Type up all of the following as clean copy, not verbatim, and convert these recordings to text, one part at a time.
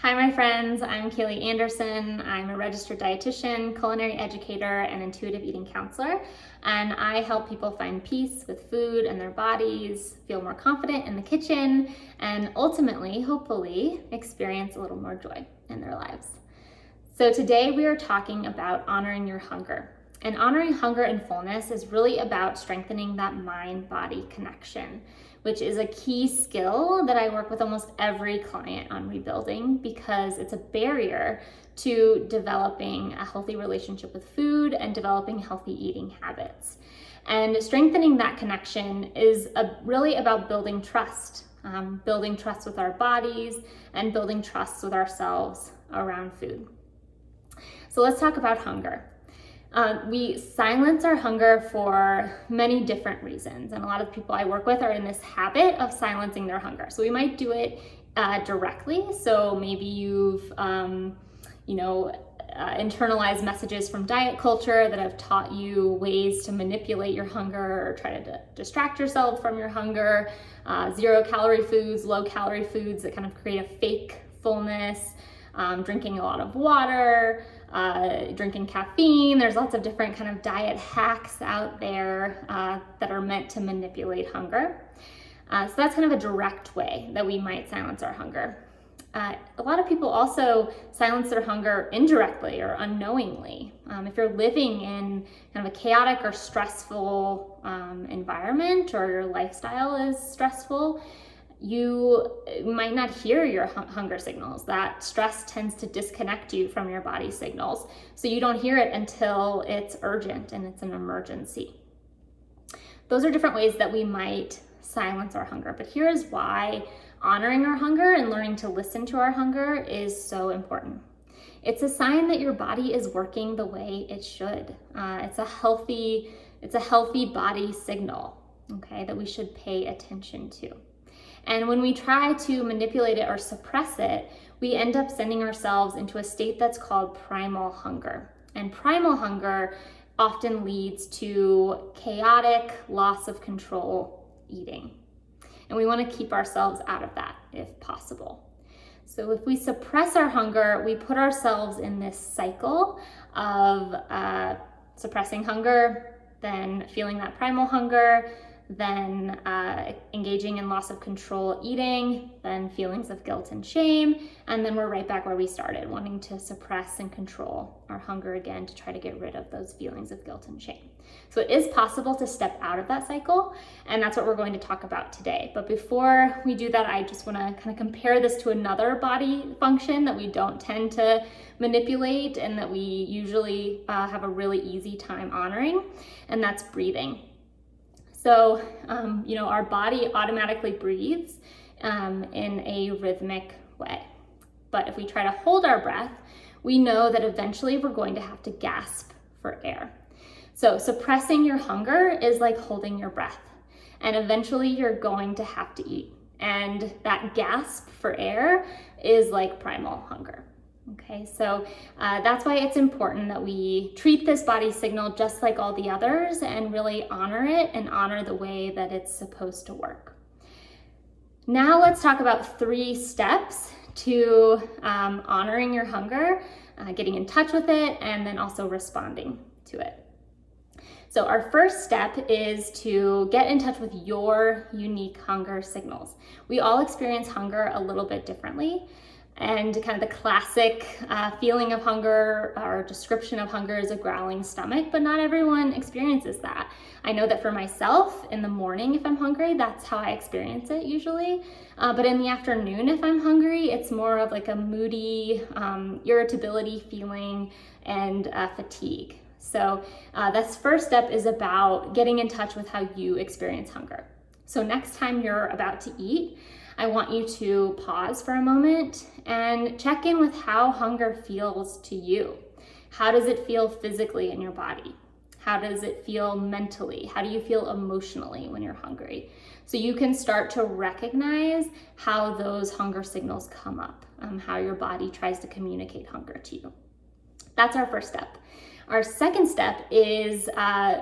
Hi, my friends. I'm Kaylee Anderson. I'm a registered dietitian, culinary educator, and intuitive eating counselor. And I help people find peace with food and their bodies, feel more confident in the kitchen, and ultimately, hopefully, experience a little more joy in their lives. So today we are talking about honoring your hunger. And honoring hunger and fullness is really about strengthening that mind-body connection, which is a key skill that I work with almost every client on rebuilding because it's a barrier to developing a healthy relationship with food and developing healthy eating habits. And strengthening that connection is really about building trust with our bodies and building trust with ourselves around food. So let's talk about hunger. We silence our hunger for many different reasons, and a lot of people I work with are in this habit of silencing their hunger. So we might do it directly. So maybe you've, internalized messages from diet culture that have taught you ways to manipulate your hunger or try to distract yourself from your hunger. 0-calorie foods, low-calorie foods that kind of create a fake fullness. Drinking a lot of water, drinking caffeine. There's lots of different kind of diet hacks out there that are meant to manipulate hunger. So that's kind of a direct way that we might silence our hunger. A lot of people also silence their hunger indirectly or unknowingly. If you're living in kind of a chaotic or stressful environment, or your lifestyle is stressful, you might not hear your hunger signals. That stress tends to disconnect you from your body signals. So you don't hear it until it's urgent and it's an emergency. Those are different ways that we might silence our hunger. But here's why honoring our hunger and learning to listen to our hunger is so important. It's a sign that your body is working the way it should. It's a healthy body signal, okay, that we should pay attention to. And when we try to manipulate it or suppress it, we end up sending ourselves into a state that's called primal hunger. And primal hunger often leads to chaotic, loss of control eating. And we want to keep ourselves out of that if possible. So if we suppress our hunger, we put ourselves in this cycle of suppressing hunger, then feeling that primal hunger, then engaging in loss of control eating, then feelings of guilt and shame, and then we're right back where we started, wanting to suppress and control our hunger again to try to get rid of those feelings of guilt and shame. So it is possible to step out of that cycle, and that's what we're going to talk about today. But before we do that, I just want to kind of compare this to another body function that we don't tend to manipulate and that we usually have a really easy time honoring, and that's breathing. So, our body automatically breathes in a rhythmic way. But if we try to hold our breath, we know that eventually we're going to have to gasp for air. So suppressing your hunger is like holding your breath. And eventually you're going to have to eat. And that gasp for air is like primal hunger. Okay, so that's why it's important that we treat this body signal just like all the others and really honor it and honor the way that it's supposed to work. Now let's talk about 3 steps to honoring your hunger, getting in touch with it, and then also responding to it. So our first step is to get in touch with your unique hunger signals. We all experience hunger a little bit differently. And kind of the classic feeling of hunger or description of hunger is a growling stomach, but not everyone experiences that. I know that for myself, in the morning, if I'm hungry, that's how I experience it usually. But in the afternoon, if I'm hungry, it's more of like a moody, irritability feeling and fatigue. So this first step is about getting in touch with how you experience hunger. So next time you're about to eat, I want you to pause for a moment and check in with how hunger feels to you. How does it feel physically in your body? How does it feel mentally? How do you feel emotionally when you're hungry? So you can start to recognize how those hunger signals come up, how your body tries to communicate hunger to you. That's our first step. Our second step is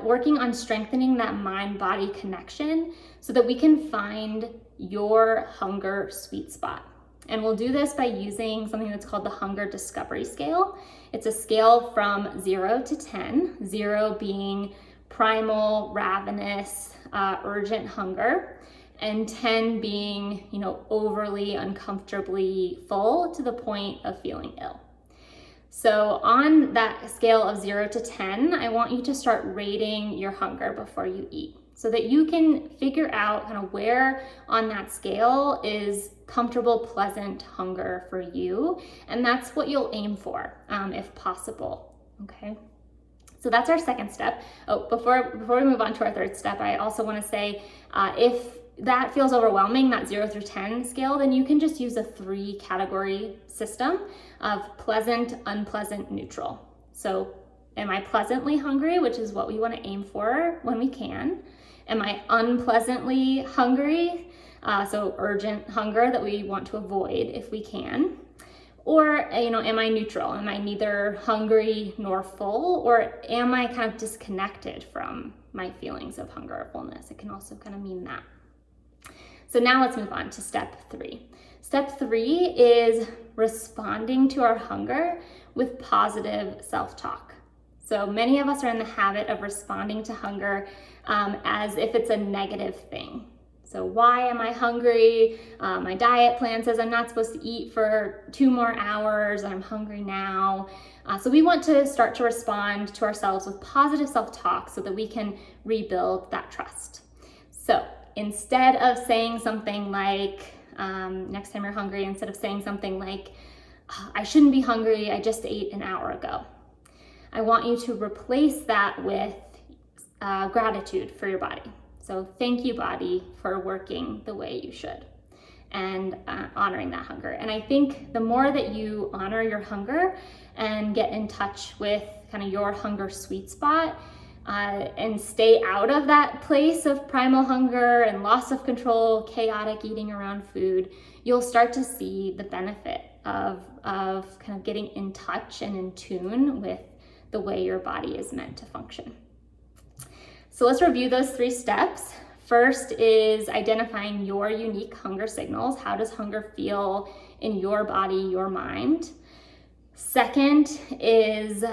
working on strengthening that mind-body connection so that we can find your hunger sweet spot. And we'll do this by using something that's called the Hunger Discovery Scale. It's a scale from 0 to 10, 0 being primal, ravenous, urgent hunger, and 10 being, overly uncomfortably full to the point of feeling ill. So on that scale of 0 to 10, I want you to start rating your hunger before you eat so that you can figure out kind of where on that scale is comfortable, pleasant hunger for you. And that's what you'll aim for, if possible, okay? So that's our second step. Oh, before we move on to our third step, I also want to say if that feels overwhelming, that 0 through 10 scale, then you can just use a 3-category system of pleasant, unpleasant, neutral. So am I pleasantly hungry, which is what we want to aim for when we can? Am I unpleasantly hungry? So urgent hunger that we want to avoid if we can. Or, am I neutral? Am I neither hungry nor full? Or am I kind of disconnected from my feelings of hunger or fullness? It can also kind of mean that. So now let's move on to step 3. Step 3 is responding to our hunger with positive self-talk. So many of us are in the habit of responding to hunger as if it's a negative thing. So why am I hungry? My diet plan says I'm not supposed to eat for 2 more hours and I'm hungry now. So we want to start to respond to ourselves with positive self-talk so that we can rebuild that trust. So instead of saying something like, next time you're hungry, instead of saying something like, I shouldn't be hungry, I just ate an hour ago, I want you to replace that with gratitude for your body. So thank you, body, for working the way you should and honoring that hunger. And I think the more that you honor your hunger and get in touch with kind of your hunger sweet spot and stay out of that place of primal hunger and loss of control, chaotic eating around food, you'll start to see the benefit of kind of getting in touch and in tune with the way your body is meant to function. So let's review those 3 steps. First is identifying your unique hunger signals. How does hunger feel in your body, your mind? Second is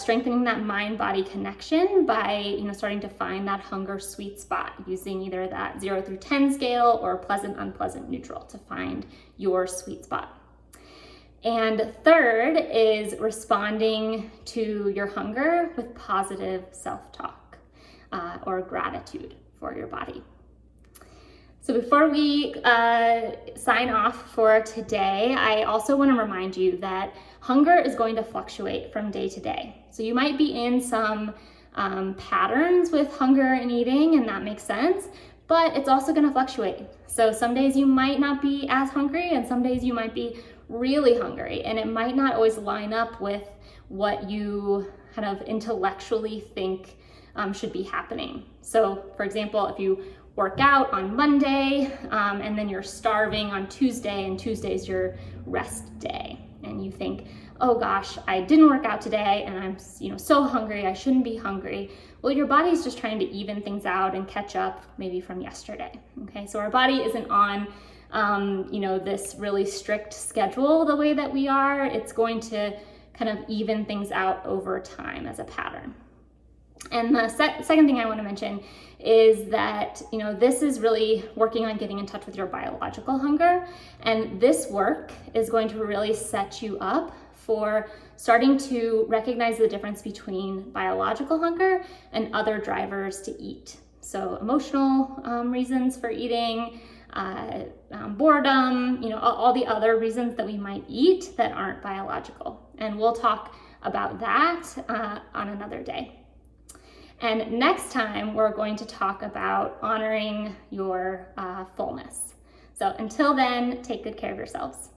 strengthening that mind-body connection by starting to find that hunger sweet spot using either that 0 through 10 scale or pleasant, unpleasant, neutral to find your sweet spot. And third is responding to your hunger with positive self-talk. Or gratitude for your body. So before we sign off for today, I also want to remind you that hunger is going to fluctuate from day to day. So you might be in some patterns with hunger and eating, and that makes sense, but it's also going to fluctuate. So some days you might not be as hungry, and some days you might be really hungry, and it might not always line up with what you kind of intellectually think should be happening. So for example, if you work out on Monday and then you're starving on Tuesday and Tuesday's your rest day and you think, oh gosh, I didn't work out today and I'm so hungry, I shouldn't be hungry. Well, your body's just trying to even things out and catch up maybe from yesterday. Okay, so our body isn't on this really strict schedule the way that we are. It's going to kind of even things out over time as a pattern. And the second thing I want to mention is that, this is really working on getting in touch with your biological hunger. And this work is going to really set you up for starting to recognize the difference between biological hunger and other drivers to eat. So emotional reasons for eating, boredom, all the other reasons that we might eat that aren't biological. And we'll talk about that on another day. And next time, we're going to talk about honoring your fullness. So until then, take good care of yourselves.